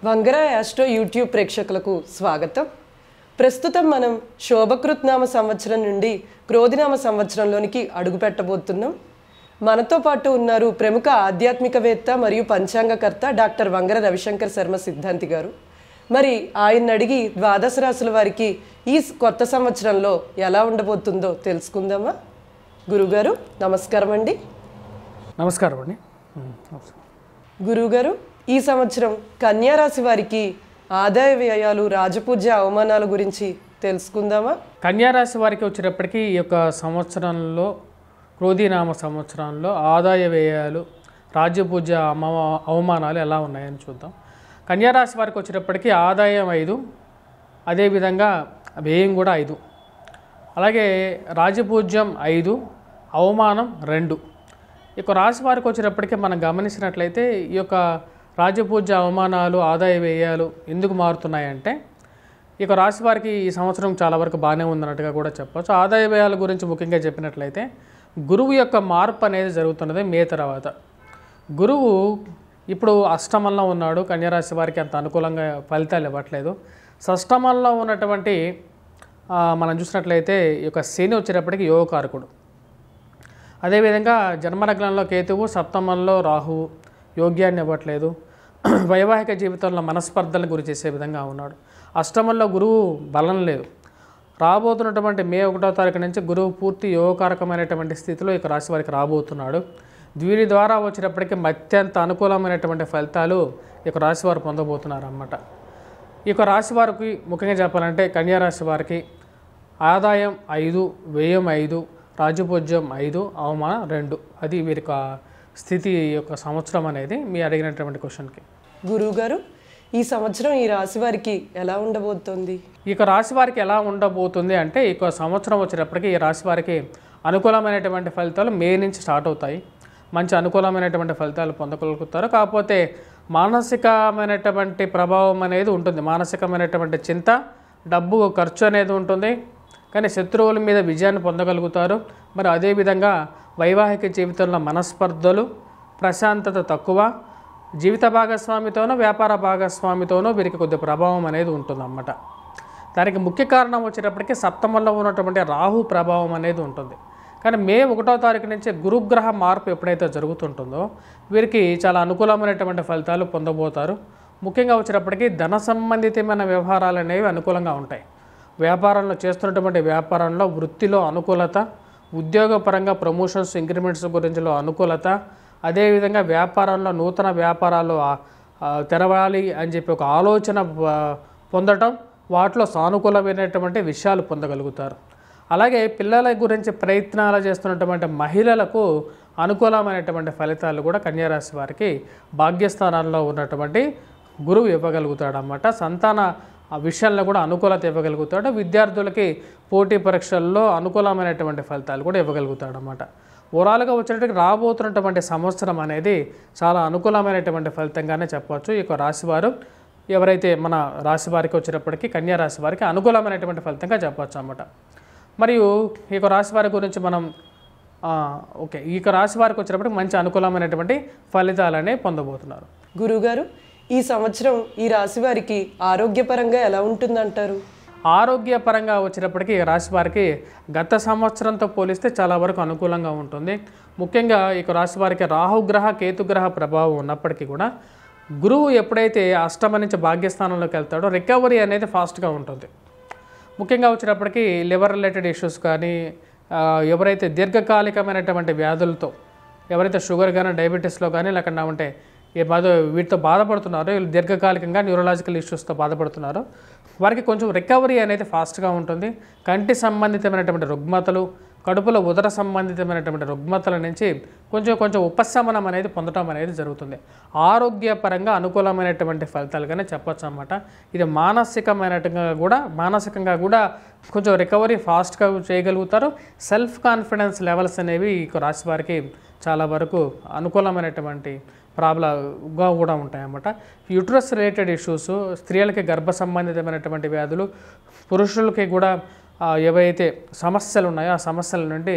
Vangara astro YouTube ప్రేక్షకులకు స్వాగతం. ప్రస్తుతం మనం శోభకృత్నామ సంవత్సరం నుండి క్రోధినామ సంవత్సరంలోనికి అడుగు పెట్టబోతున్నాం. మనతో పాటు ఉన్నారు ప్రముఖ ఆధ్యాత్మికవేత్త మరియు పంచాంగకర్త డాక్టర్ వంగర రవిశంకర్ శర్మ సిద్ధాంతి గారు. మరి ఆయన అడిగి ద్వాదశ రాశుల వారికి ఈ కొత్త సంవత్సరంలో ఎలా ఉండబోతుందో తెలుసుకుందామా? గురుగారు నమస్కారం అండి. నమస్కారం అండి. గురుగారు, ఈ సంవత్సరం కన్యా రాశి వారికి ఆదాయ వ్యయాలు, రాజపూజ్య అవమానాల గురించి తెలుసుకుందామా? కన్యా రాశి వారికి వచ్చేటప్పటికీ ఈ యొక్క సంవత్సరంలో క్రోధినామ సంవత్సరంలో ఆదాయ వ్యయాలు, రాజ్యపూజ్య అవమానాలు ఎలా ఉన్నాయని చూద్దాం. కన్యా రాశి వారికి వచ్చేటప్పటికీ ఆదాయం 5, అదేవిధంగా వ్యయం కూడా 5, అలాగే రాజపూజ్యం 5, అవమానం 2. ఈ యొక్క రాశి వారికి వచ్చేటప్పటికీ మనం గమనించినట్లయితే ఈ యొక్క రాజపూజ్య అవమానాలు, ఆదాయ వ్యయాలు ఎందుకు మారుతున్నాయంటే ఈ యొక్క రాశి వారికి ఈ సంవత్సరం చాలా వరకు బాగానే ఉందన్నట్టుగా కూడా చెప్పచ్చు. ఆదాయ వ్యయాల గురించి ముఖ్యంగా చెప్పినట్లయితే గురువు యొక్క మార్పు అనేది జరుగుతున్నది మే తర్వాత. గురువు ఇప్పుడు అష్టమంలో ఉన్నాడు. కన్యారాశి వారికి అంత అనుకూలంగా ఫలితాలు ఇవ్వట్లేదు. షష్టమంలో ఉన్నటువంటి మనం చూసినట్లయితే ఈ యొక్క శని వచ్చేటప్పటికి యోగకారకుడు. అదేవిధంగా జన్మలగ్నంలో కేతువు, సప్తమంలో రాహువు యోగ్యాన్ని ఇవ్వట్లేదు. వైవాహిక జీవితంలో మనస్పర్ధలను గురి చేసే విధంగా ఉన్నాడు. అష్టమంలో గురువు బలం లేదు. రాబోతున్నటువంటి మే 1వ తారీఖు నుంచి గురువు పూర్తి యోగకారకమైనటువంటి స్థితిలో ఇక రాశి వారికి రాబోతున్నాడు. దీని ద్వారా వచ్చేటప్పటికి అత్యంత అనుకూలమైనటువంటి ఫలితాలు ఇక రాశి వారు పొందబోతున్నారు అన్నమాట. ఈ యొక్క రాశి వారికి ముఖ్యంగా చెప్పాలంటే కన్యా రాశి వారికి ఆదాయం 5, వ్యయం 5, రాజపూజ్యం 5, అవమానం 2. అది వీరి స్థితి యొక్క సంవత్సరం అనేది మీ అడిగినటువంటి క్వశ్చన్కి. గురువుగారు, ఈ సంవత్సరం ఈ రాశి వారికి ఎలా ఉండబోతోంది? ఈ యొక్క రాశి వారికి ఎలా ఉండబోతుంది అంటే ఈ యొక్క సంవత్సరం వచ్చేటప్పటికి ఈ రాశి వారికి అనుకూలమైనటువంటి ఫలితాలు మే నుంచి స్టార్ట్ అవుతాయి. మంచి అనుకూలమైనటువంటి ఫలితాలు పొందగలుగుతారు. కాకపోతే మానసికమైనటువంటి ప్రభావం అనేది ఉంటుంది. మానసికమైనటువంటి చింత, డబ్బు ఖర్చు అనేది ఉంటుంది. కానీ శత్రువుల మీద విజయాన్ని పొందగలుగుతారు. మరి అదేవిధంగా వైవాహిక జీవితంలో మనస్పర్ధలు, ప్రశాంతత తక్కువ, జీవిత భాగస్వామితోనో వ్యాపార భాగస్వామితోనో వీరికి కొద్ది ప్రభావం అనేది ఉంటుందన్నమాట. దానికి ముఖ్య కారణం వచ్చేటప్పటికి సప్తమంలో ఉన్నటువంటి రాహు ప్రభావం అనేది ఉంటుంది. కానీ మే 1వ తారీఖు నుంచి గురుగ్రహ మార్పు ఎప్పుడైతే జరుగుతుంటుందో వీరికి చాలా అనుకూలమైనటువంటి ఫలితాలు పొందబోతారు. ముఖ్యంగా వచ్చేటప్పటికి ధన సంబంధితమైన వ్యవహారాలు అనేవి అనుకూలంగా ఉంటాయి. వ్యాపారంలో చేస్తున్నటువంటి వ్యాపారంలో, వృత్తిలో అనుకూలత, ఉద్యోగపరంగా ప్రమోషన్స్, ఇంక్రిమెంట్స్ గురించిలో అనుకూలత, అదేవిధంగా వ్యాపారంలో నూతన వ్యాపారాలు తెరవాలి అని చెప్పి ఒక ఆలోచన పొందటం, వాటిలో సానుకూలమైనటువంటి విషయాలు పొందగలుగుతారు. అలాగే పిల్లల గురించి ప్రయత్నాలు చేస్తున్నటువంటి మహిళలకు అనుకూలమైనటువంటి ఫలితాలు కూడా కన్యారాశి వారికి భాగ్యస్థానాల్లో ఉన్నటువంటి గురువు ఇవ్వగలుగుతాడు అన్నమాట. సంతాన విషయాల్లో కూడా అనుకూలత ఇవ్వగలుగుతాడు. విద్యార్థులకి పోటీ పరీక్షల్లో అనుకూలమైనటువంటి ఫలితాలు కూడా ఇవ్వగలుగుతాడు అన్నమాట. ఓవరాల్గా వచ్చేటప్పటికి రాబోతున్నటువంటి సంవత్సరం అనేది చాలా అనుకూలమైనటువంటి ఫలితంగానే చెప్పవచ్చు. ఈ యొక్క రాశివారు ఎవరైతే మన రాశి వారికి వచ్చేటప్పటికి కన్యా రాశి వారికి అనుకూలమైనటువంటి ఫలితంగా చెప్పవచ్చు అన్నమాట. మరియు ఈ యొక్క రాశి వారి గురించి మనం ఈ యొక్క రాశి వారికి వచ్చేటప్పటికి మంచి అనుకూలమైనటువంటి ఫలితాలనే పొందబోతున్నారు. గురుగారు, ఈ సంవత్సరం ఈ రాశి వారికి ఆరోగ్యపరంగా ఎలా ఉంటుందంటారు? ఆరోగ్యపరంగా వచ్చేటప్పటికి రాశి వారికి గత సంవత్సరంతో పోలిస్తే చాలా వరకు అనుకూలంగా ఉంటుంది. ముఖ్యంగా ఈ రాశి వారికి రాహుగ్రహ, కేతుగ్రహ ప్రభావం ఉన్నప్పటికీ కూడా గురువు ఎప్పుడైతే అష్టమ నుంచి భాగ్యస్థానంలోకి వెళ్తాడో రికవరీ అనేది ఫాస్ట్గా ఉంటుంది. ముఖ్యంగా వచ్చేటప్పటికి లివర్ రిలేటెడ్ ఇష్యూస్ కానీ, ఎవరైతే దీర్ఘకాలికమైనటువంటి వ్యాధులతో, ఎవరైతే షుగర్ కానీ, డయాబెటీస్లో కానీ లేకుండా ఉంటే వీటితో బాధపడుతున్నారో, వీళ్ళు దీర్ఘకాలికంగా న్యూరలాజికల్ ఇష్యూస్తో బాధపడుతున్నారో వారికి కొంచెం రికవరీ అనేది ఫాస్ట్గా ఉంటుంది. కంటి సంబంధితమైనటువంటి రుగ్మతలు, కడుపులో ఉదర సంబంధితమైనటువంటి రుగ్మతల నుంచి కొంచెం ఉపశమనం అనేది పొందడం అనేది జరుగుతుంది. ఆరోగ్యపరంగా అనుకూలమైనటువంటి ఫలితాలుగానే చెప్పచ్చు అన్నమాట. ఇది మానసికంగా కూడా కొంచెం రికవరీ ఫాస్ట్గా చేయగలుగుతారు. సెల్ఫ్ కాన్ఫిడెన్స్ లెవెల్స్ అనేవి ఈ రాశి వారికి చాలా వరకు అనుకూలమైనటువంటి ప్రాబ్లంగా కూడా ఉంటాయన్నమాట. యూట్రస్ రిలేటెడ్ ఇష్యూస్, స్త్రీలకి గర్భ సంబంధితమైనటువంటి వ్యాధులు, పురుషులకి కూడా ఏవైతే సమస్యలు ఉన్నాయో ఆ సమస్యల నుండి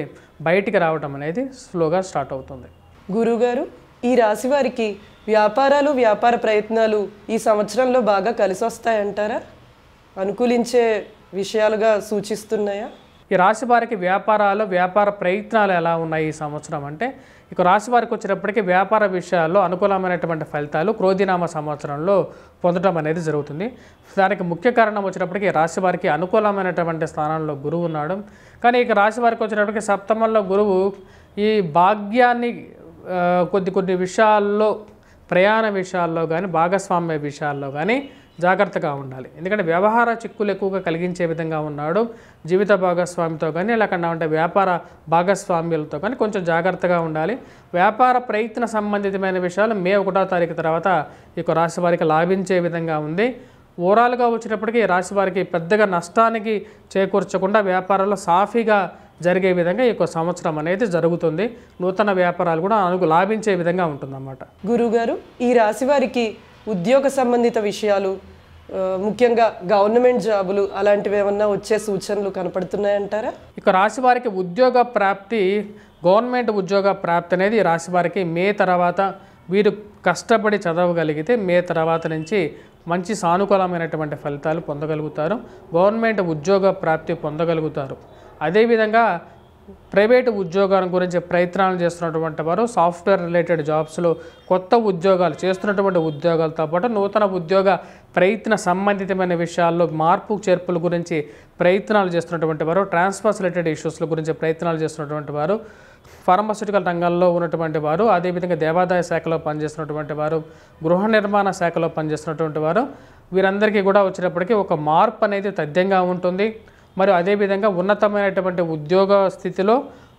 బయటికి రావడం అనేది స్లోగా స్టార్ట్ అవుతుంది. గురుగారు, ఈ రాశి వారికి వ్యాపారాలు వ్యాపార ప్రయత్నాలు ఈ సంవత్సరంలో బాగా కలిసి వస్తాయంటారా? అనుకూలించే విషయాలుగా సూచిస్తున్నాయా? ఈ రాశి వారికి వ్యాపారాలు వ్యాపార ప్రయత్నాలు ఎలా ఉన్నాయి ఈ సంవత్సరం అంటే, ఇక రాశి వారికి వచ్చినప్పటికీ వ్యాపార విషయాల్లో అనుకూలమైనటువంటి ఫలితాలు క్రోధినామ సంవత్సరంలో పొందడం అనేది జరుగుతుంది. దానికి ముఖ్య కారణం వచ్చినప్పటికీ రాశి వారికి అనుకూలమైనటువంటి స్థానంలో గురువు ఉన్నాడు. కానీ ఇక రాశి వారికి వచ్చినప్పటికీ సప్తమంలో గురువు ఈ భాగ్యాన్ని కొన్ని విషయాల్లో, ప్రయాణ విషయాల్లో కానీ భాగస్వామ్య విషయాల్లో కానీ జాగ్రత్తగా ఉండాలి. ఎందుకంటే వ్యవహార చిక్కులు ఎక్కువగా కలిగించే విధంగా ఉన్నాడు. జీవిత భాగస్వామితో కానీ లేకుండా ఉంటే వ్యాపార భాగస్వామ్యులతో కానీ కొంచెం జాగ్రత్తగా ఉండాలి. వ్యాపార ప్రయత్న సంబంధితమైన విషయాలు మే 1వ తారీఖు తర్వాత ఈ రాశి వారికి లాభించే విధంగా ఉంది. ఓవరాల్గా వచ్చినప్పటికీ రాశి వారికి పెద్దగా నష్టానికి చేకూర్చకుండా వ్యాపారాల్లో సాఫీగా జరిగే విధంగా ఈ సంవత్సరం అనేది జరుగుతుంది. నూతన వ్యాపారాలు కూడా లాభించే విధంగా ఉంటుందన్నమాట. గురువుగారు, ఈ రాశి వారికి ఉద్యోగ సంబంధిత విషయాలు, ముఖ్యంగా గవర్నమెంట్ జాబులు అలాంటివి ఏమన్నా వచ్చే సూచనలు కనపడుతున్నాయంటారా? ఇక రాశి వారికి ఉద్యోగ ప్రాప్తి, గవర్నమెంట్ ఉద్యోగ ప్రాప్తి అనేది రాశి వారికి మే తర్వాత వీరు కష్టపడి చదవగలిగితే మే తర్వాత నుంచి మంచి సానుకూలమైనటువంటి ఫలితాలు పొందగలుగుతారు. గవర్నమెంట్ ఉద్యోగ ప్రాప్తి పొందగలుగుతారు. అదేవిధంగా ప్రైవేటు ఉద్యోగాల గురించి ప్రయత్నాలు చేస్తున్నటువంటి వారు సాఫ్ట్వేర్ రిలేటెడ్ జాబ్స్లో కొత్త ఉద్యోగాలు చేస్తున్నటువంటి ఉద్యోగాలతో పాటు నూతన ఉద్యోగ ప్రయత్న సంబంధితమైన విషయాల్లో మార్పు చేర్పుల గురించి ప్రయత్నాలు చేస్తున్నటువంటి వారు, ట్రాన్స్ఫర్స్ రిలేటెడ్ ఇష్యూస్ల గురించి ప్రయత్నాలు చేస్తున్నటువంటి వారు, ఫార్మాస్యూటికల్ రంగంలో ఉన్నటువంటి వారు, అదేవిధంగా దేవాదాయ శాఖలో పనిచేస్తున్నటువంటి వారు, గృహ నిర్మాణ శాఖలో పనిచేస్తున్నటువంటి వారు, వీరందరికీ కూడా వచ్చేటప్పటికీ ఒక మార్పు అనేది తథ్యంగా ఉంటుంది. మరియు అదేవిధంగా ఉన్నతమైనటువంటి ఉద్యోగ స్థితిలో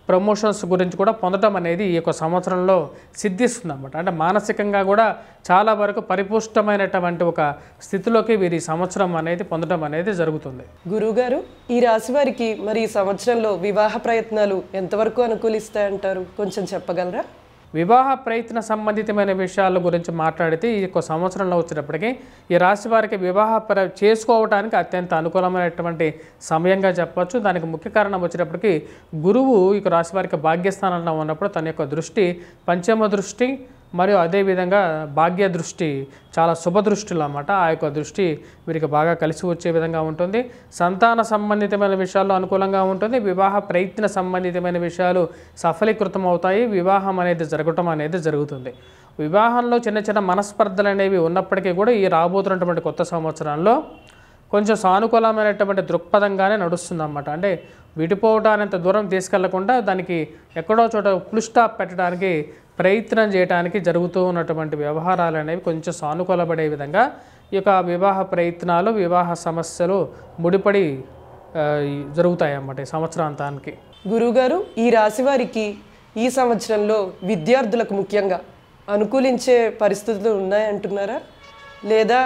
ప్రమోషన్స్ గురించి కూడా పొందడం అనేది ఈ సంవత్సరంలో సిద్ధిస్తుంది అన్నమాట. అంటే మానసికంగా కూడా చాలా వరకు పరిపుష్టమైనటువంటి ఒక స్థితిలోకి వీరి సంవత్సరం అనేది పొందడం అనేది జరుగుతుంది. గురువుగారు, ఈ రాశి వారికి మరి ఈ సంవత్సరంలో వివాహ ప్రయత్నాలు ఎంతవరకు అనుకూలిస్తాయంటారు? కొంచెం చెప్పగలరా? వివాహ ప్రయత్న సంబంధితమైన విషయాల గురించి మాట్లాడితే ఈ సంవత్సరంలో వచ్చినప్పటికీ ఈ రాశి వారికి చేసుకోవడానికి అత్యంత అనుకూలమైనటువంటి సమయంగా చెప్పవచ్చు. దానికి ముఖ్య కారణం వచ్చినప్పటికీ గురువు ఈ రాశి వారికి భాగ్యస్థానంలో ఉన్నప్పుడు తన యొక్క దృష్టి పంచమ దృష్టి మరియు అదేవిధంగా భాగ్య దృష్టి చాలా శుభ దృష్టిలు అన్నమాట. ఆ యొక్క దృష్టి వీరికి బాగా కలిసి వచ్చే విధంగా ఉంటుంది. సంతాన సంబంధితమైన విషయాల్లో అనుకూలంగా ఉంటుంది. వివాహ ప్రయత్న సంబంధితమైన విషయాలు సఫలీకృతం అవుతాయి. వివాహం అనేది జరగటం అనేది జరుగుతుంది. వివాహంలో చిన్న చిన్న మనస్పర్ధలు అనేవి ఉన్నప్పటికీ కూడా ఈ రాబోతున్నటువంటి కొత్త సంవత్సరంలో కొంచెం సానుకూలమైనటువంటి దృక్పథంగానే నడుస్తుందన్నమాట. అంటే విడిపోవడానంత దూరం తీసుకెళ్లకుండా దానికి ఎక్కడో చోట ఫుల్ స్టాప్ పెట్టడానికి ప్రయత్నం చేయడానికి జరుగుతూ ఉన్నటువంటి వ్యవహారాలు అనేవి కొంచెం సానుకూలపడే విధంగా ఈ యొక్క వివాహ ప్రయత్నాలు, వివాహ సమస్యలు ముడిపడి జరుగుతాయి అన్నమాట ఈ సంవత్సరాంతానికి. గురువుగారు, ఈ రాశి వారికి ఈ సంవత్సరంలో విద్యార్థులకు ముఖ్యంగా అనుకూలించే పరిస్థితులు ఉన్నాయంటున్నారా? లేదా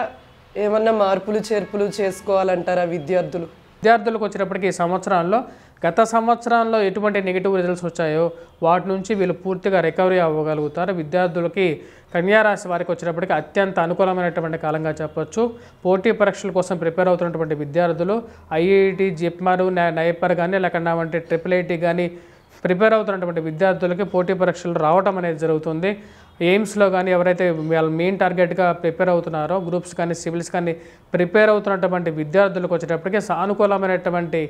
ఏమన్నా మార్పులు చేర్పులు చేసుకోవాలంటారా విద్యార్థులకు వచ్చినప్పటికీ ఈ సంవత్సరంలో గత సంవత్సరంలో ఎటువంటి నెగిటివ్ రిజల్ట్స్ వచ్చాయో వాటి నుంచి వీళ్ళు పూర్తిగా రికవరీ అవ్వగలుగుతారు. విద్యార్థులకి కన్యారాశి వారికి వచ్చినప్పటికీ అత్యంత అనుకూలమైనటువంటి కాలంగా చెప్పొచ్చు. పోటీ పరీక్షల కోసం ప్రిపేర్ అవుతున్నటువంటి విద్యార్థులు ఐఐటి, జిప్మర్, నైపర్ కానీ లేకుండా వంటి ట్రిపుల్ ఐటీ కానీ ప్రిపేర్ అవుతున్నటువంటి విద్యార్థులకి పోటీ పరీక్షలు రావడం అనేది జరుగుతుంది. ఎయిమ్స్లో కానీ ఎవరైతే వాళ్ళ మెయిన్ టార్గెట్గా ప్రిపేర్ అవుతున్నారో గ్రూప్స్ కానీ సివిల్స్ కానీ ప్రిపేర్ అవుతున్నటువంటి విద్యార్థులకు వచ్చేటప్పటికీ సానుకూలమైనటువంటి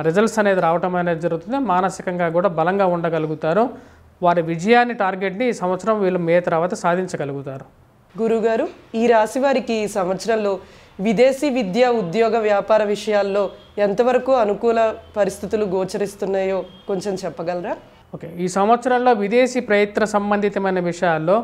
రిజల్ట్స్ అనేది రావటం అనేది జరుగుతుంది. మానసికంగా కూడా బలంగా ఉండగలుగుతారు. వారి విజయాన్ని టార్గెట్ని ఈ సంవత్సరం వీళ్ళు మే తర్వాత సాధించగలుగుతారు. గురుగారు, ఈ రాశి వారికి ఈ సంవత్సరంలో విదేశీ విద్య, ఉద్యోగ, వ్యాపార విషయాల్లో ఎంతవరకు అనుకూల పరిస్థితులు గోచరిస్తున్నాయో కొంచెం చెప్పగలరా? ఓకే, ఈ సంవత్సరంలో విదేశీ ప్రయత్న సంబంధితమైన విషయాల్లో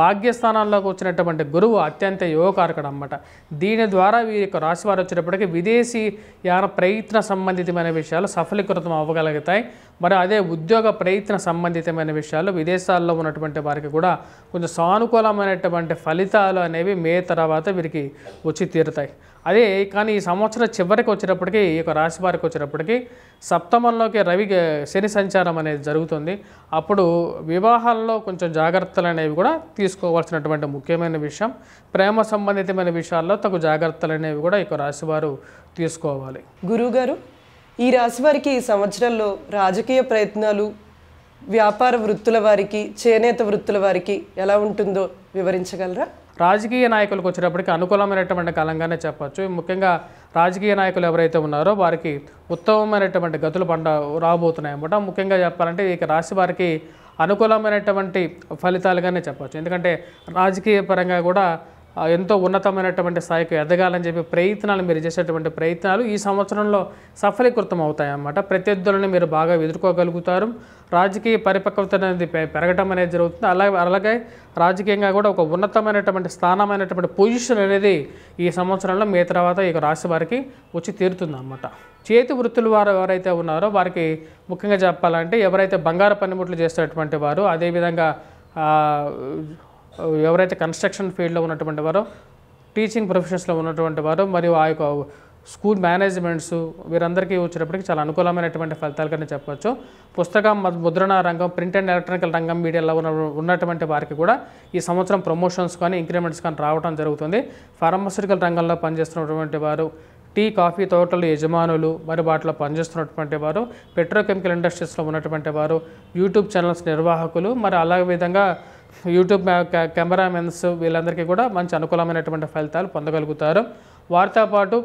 భాగ్యస్థానాల్లోకి వచ్చినటువంటి గురువు అత్యంత యోగకారకుడు అన్నమాట. దీని ద్వారా వీరి యొక్క రాశి వారు వచ్చేటప్పటికి విదేశీ యాన ప్రయత్న సంబంధితమైన విషయాలు సఫలీకృతం అవ్వగలుగుతాయి. మరి అదే ఉద్యోగ ప్రయత్న సంబంధితమైన విషయాలు విదేశాల్లో ఉన్నటువంటి వారికి కూడా కొంచెం సానుకూలమైనటువంటి ఫలితాలు అనేవి మే తర్వాత వీరికి వచ్చి తీరుతాయి. అదే కానీ ఈ సంవత్సరం చివరికి వచ్చేటప్పటికి ఈ యొక్క రాశి వారికి వచ్చేటప్పటికి సప్తమంలోకి శని సంచారం అనేది జరుగుతుంది. అప్పుడు వివాహాల్లో కొంచెం జాగ్రత్తలు అనేవి కూడా తీసుకోవాల్సినటువంటి ముఖ్యమైన విషయం. ప్రేమ సంబంధితమైన విషయాల్లో తగు జాగ్రత్తలు అనేవి కూడా ఈ యొక్క రాశివారు తీసుకోవాలి. గురువుగారు, ఈ రాశి వారికి ఈ సంవత్సరంలో రాజకీయ ప్రయత్నాలు, వ్యాపార వృత్తుల వారికి, చేనేత వృత్తుల వారికి ఎలా ఉంటుందో వివరించగలరా? రాజకీయ నాయకులకు వచ్చేటప్పటికి అనుకూలమైనటువంటి కాలంగానే చెప్పచ్చు. ముఖ్యంగా రాజకీయ నాయకులు ఎవరైతే ఉన్నారో వారికి ఉత్తమమైనటువంటి గతులు రాబోతున్నాయి అన్నమాట. ముఖ్యంగా చెప్పాలంటే ఇక రాశి వారికి అనుకూలమైనటువంటి ఫలితాలుగానే చెప్పచ్చు. ఎందుకంటే రాజకీయ పరంగా కూడా ఎంతో ఉన్నతమైనటువంటి స్థాయికి ఎదగాలని చెప్పి ప్రయత్నాలు మీరు చేసేటువంటి ప్రయత్నాలు ఈ సంవత్సరంలో సఫలీకృతం అవుతాయన్నమాట. ప్రత్యర్థులను మీరు బాగా ఎదుర్కోగలుగుతారు. రాజకీయ పరిపక్వత అనేది పెరగటం అనేది జరుగుతుంది. అలాగే రాజకీయంగా కూడా ఒక ఉన్నతమైనటువంటి స్థానమైనటువంటి పొజిషన్ అనేది ఈ సంవత్సరంలో మీ తర్వాత ఈ రాశి వారికి వచ్చి తీరుతుంది అన్నమాట. చేతి వృత్తుల వారు ఎవరైతే ఉన్నారో వారికి ముఖ్యంగా చెప్పాలంటే ఎవరైతే బంగారు పనిముట్లు చేసేటువంటి వారు, అదేవిధంగా ఎవరైతే కన్స్ట్రక్షన్ ఫీల్డ్లో ఉన్నటువంటి వారో, టీచింగ్ ప్రొఫెషన్స్లో ఉన్నటువంటి వారు, మరియు ఆ యొక్క స్కూల్ మేనేజ్మెంట్స్ వీరందరికీ వచ్చేటప్పటికి చాలా అనుకూలమైనటువంటి ఫలితాలుగానే చెప్పవచ్చు. పుస్తకం, ముద్రణ రంగం, ప్రింట్ అండ్ ఎలక్ట్రానికల్ రంగం, మీడియాలో ఉన్నటువంటి వారికి కూడా ఈ సంవత్సరం ప్రమోషన్స్ కానీ ఇంక్రిమెంట్స్ కానీ రావడం జరుగుతుంది. ఫార్మస్యూటికల్ రంగంలో పనిచేస్తున్నటువంటి వారు, టీ కాఫీ తోటల యజమానులు, మరి వాటిలో పనిచేస్తున్నటువంటి వారు, పెట్రోకెమికల్ ఇండస్ట్రీస్లో ఉన్నటువంటి వారు, యూట్యూబ్ ఛానల్స్ నిర్వాహకులు, మరి అలాగే విధంగా యూట్యూబ్ కెమెరామెన్స్ వీళ్ళందరికీ కూడా మంచి అనుకూలమైనటువంటి ఫలితాలు పొందగలుగుతారు. వారితో పాటు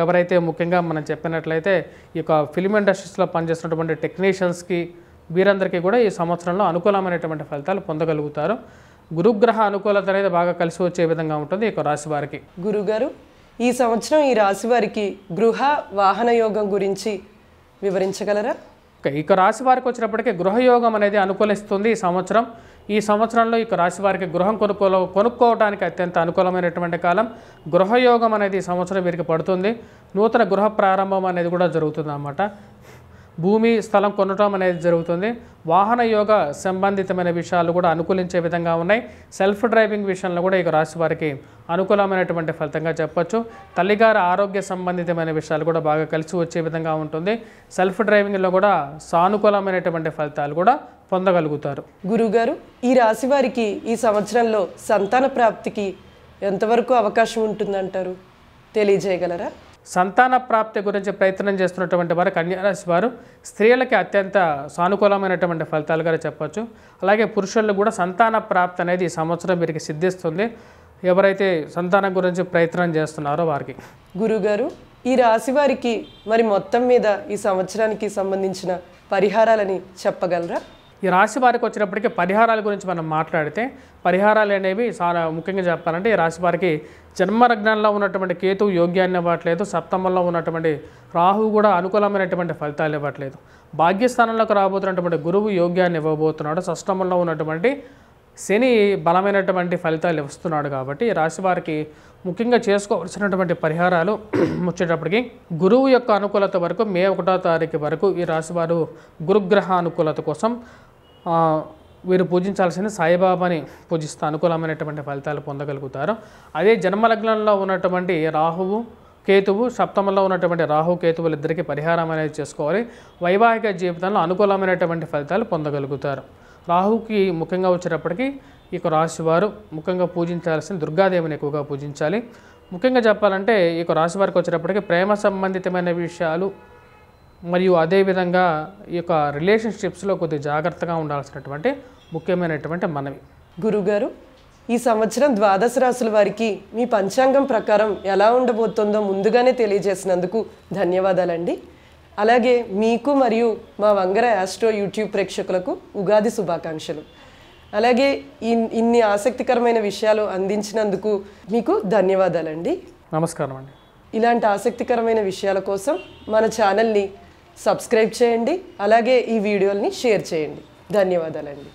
ఎవరైతే ముఖ్యంగా మనం చెప్పినట్లయితే ఈ యొక్క ఫిలిం ఇండస్ట్రీస్లో పనిచేస్తున్నటువంటి టెక్నీషియన్స్కి వీరందరికీ కూడా ఈ సంవత్సరంలో అనుకూలమైనటువంటి ఫలితాలు పొందగలుగుతారు. గురుగ్రహ అనుకూలత అనేది బాగా కలిసి వచ్చే విధంగా ఉంటుంది ఈ యొక్క రాశి వారికి. గురుగారు, ఈ సంవత్సరం ఈ రాశి వారికి గృహ వాహన యోగం గురించి వివరించగలరా? ఇక రాశి వారికి వచ్చినప్పటికీ గృహయోగం అనేది అనుకూలిస్తుంది ఈ సంవత్సరంలో ఇక రాశి వారికి గృహం కొనుక్కోవడానికి అత్యంత అనుకూలమైనటువంటి కాలం. గృహయోగం అనేది ఈ సంవత్సరం వీరికి పడుతుంది. నూతన గృహ ప్రారంభం అనేది కూడా జరుగుతుంది అన్నమాట. భూమి స్థలం కొనటం అనేది జరుగుతుంది. వాహన యోగ సంబంధితమైన విషయాలు కూడా అనుకూలించే విధంగా ఉన్నాయి. సెల్ఫ్ డ్రైవింగ్ విషయంలో కూడా ఇక రాశి వారికి అనుకూలమైనటువంటి ఫలితంగా చెప్పొచ్చు. తల్లిగారి ఆరోగ్య సంబంధితమైన విషయాలు కూడా బాగా కలిసి వచ్చే విధంగా ఉంటుంది. సెల్ఫ్ డ్రైవింగ్లో కూడా సానుకూలమైనటువంటి ఫలితాలు కూడా పొందగలుగుతారు. గురుగారు, ఈ రాశి వారికి ఈ సంవత్సరంలో సంతాన ప్రాప్తికి ఎంతవరకు అవకాశం ఉంటుందంటారు? తెలియజేయగలరా? సంతాన ప్రాప్తి గురించి ప్రయత్నం చేస్తున్నటువంటి వారు కన్యారాశి వారు స్త్రీలకి అత్యంత సానుకూలమైనటువంటి ఫలితాలుగా చెప్పచ్చు. అలాగే పురుషులు కూడా సంతాన ప్రాప్తి అనేది ఈ సంవత్సరం వీరికి సిద్ధిస్తుంది, ఎవరైతే సంతానం గురించి ప్రయత్నం చేస్తున్నారో వారికి. గురుగారు, ఈ రాశి వారికి మరి మొత్తం మీద ఈ సంవత్సరానికి సంబంధించిన పరిహారాలని చెప్పగలరా? ఈ రాశి వారికి వచ్చినప్పటికీ పరిహారాల గురించి మనం మాట్లాడితే పరిహారాలు అనేవి చాలా ముఖ్యంగా చెప్పాలంటే ఈ రాశి వారికి జన్మలగ్నంలో ఉన్నటువంటి కేతువు యోగ్యాన్ని ఇవ్వట్లేదు. సప్తమంలో ఉన్నటువంటి రాహువు కూడా అనుకూలమైనటువంటి ఫలితాలు ఇవ్వట్లేదు. భాగ్యస్థానంలోకి రాబోతున్నటువంటి గురువు యోగ్యాన్ని ఇవ్వబోతున్నాడు. షష్టమంలో ఉన్నటువంటి శని బలమైనటువంటి ఫలితాలు ఇస్తున్నాడు. కాబట్టి ఈ రాశి వారికి ముఖ్యంగా చేసుకోవాల్సినటువంటి పరిహారాలు వచ్చేటప్పటికి గురువు యొక్క అనుకూలత వరకు మే 1వ తారీఖు వరకు ఈ రాశివారు గురుగ్రహ అనుకూలత కోసం వీరు పూజించాల్సిన సాయిబాబాని పూజిస్తూ అనుకూలమైనటువంటి ఫలితాలు పొందగలుగుతారు. అదే జన్మలగ్నంలో ఉన్నటువంటి రాహువు కేతువు, సప్తమంలో ఉన్నటువంటి రాహు కేతువులు ఇద్దరికి పరిహారం అనేది చేసుకోవాలి. వైవాహిక జీవితంలో అనుకూలమైనటువంటి ఫలితాలు పొందగలుగుతారు. రాహుకి ముఖ్యంగా వచ్చేటప్పటికి ఈ రాశివారు ముఖ్యంగా పూజించాల్సిన దుర్గాదేవిని ఎక్కువగా పూజించాలి. ముఖ్యంగా చెప్పాలంటే ఈ రాశి వారికి వచ్చేటప్పటికి ప్రేమ సంబంధితమైన విషయాలు మరియు అదేవిధంగా ఈ యొక్క రిలేషన్షిప్స్లో కొద్దిగా జాగ్రత్తగా ఉండాల్సినటువంటి ముఖ్యమైనటువంటి మనవి. గురుగారు, ఈ సంవత్సరం ద్వాదశ రాశుల వారికి మీ పంచాంగం ప్రకారం ఎలా ఉండబోతుందో ముందుగానే తెలియజేసినందుకు ధన్యవాదాలండి. అలాగే మీకు మరియు మా వంగర యాస్ట్రో యూట్యూబ్ ప్రేక్షకులకు ఉగాది శుభాకాంక్షలు. అలాగే ఇన్ని ఆసక్తికరమైన విషయాలు అందించినందుకు మీకు ధన్యవాదాలండి. నమస్కారం అండి. ఇలాంటి ఆసక్తికరమైన విషయాల కోసం మన ఛానల్ని సబ్స్క్రైబ్ చేయండి. అలాగే ఈ వీడియోల్ని షేర్ చేయండి. ధన్యవాదాలండి.